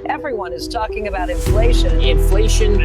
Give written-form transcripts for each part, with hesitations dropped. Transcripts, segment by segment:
Everyone is talking about inflation. Inflation.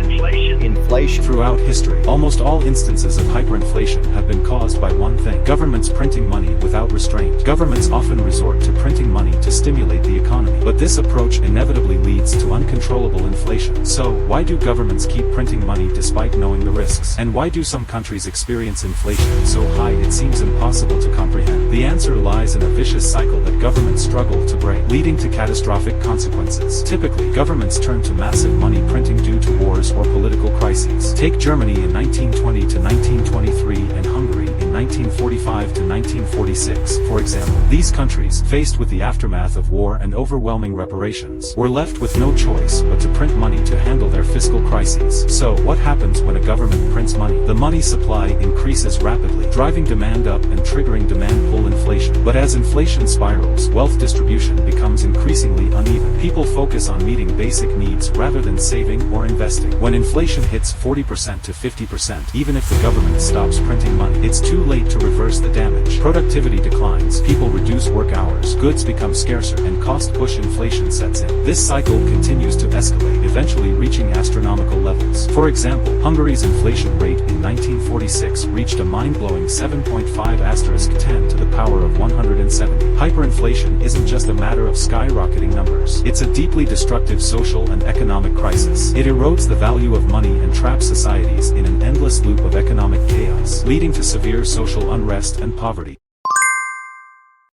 Throughout history, almost all instances of hyperinflation have been caused by one thing: governments printing money without restraint. Governments often resort to printing money to stimulate the economy, but this approach inevitably leads to uncontrollable inflation. So, why do governments keep printing money despite knowing the risks? And why do some countries experience inflation so high it seems impossible to comprehend? The answer lies in a vicious cycle that governments struggle to break, leading to catastrophic consequences. Typically, governments turn to massive money printing due to wars or political crises. Take Germany in 1920 to 1923 and Hungary in 1945 to 1946, for example. These countries, faced with the aftermath of war and overwhelming reparations, were left with no choice but to print money to handle their fiscal crises. So, what happens when a government prints money? The money supply increases rapidly, driving demand up and triggering demand-pull inflation. But as inflation spirals, wealth distribution becomes increasingly uneven. People focus on meeting basic needs rather than saving or investing. When inflation hits 40% to 50%, even if the government stops printing money, it's too late to reverse the damage. Productivity declines, people reduce work hours, goods become scarcer, and cost-push inflation sets in. This cycle continues to escalate, eventually reaching astronomical levels. For example, Hungary's inflation rate in 1946 reached a mind-blowing 7.5*10 to the power of 170. Hyperinflation isn't just a matter of skyrocketing numbers. It's a deeply destructive social and economic crisis. It erodes the value of money and traps societies in an endless loop of economic chaos, leading to severe social unrest and poverty.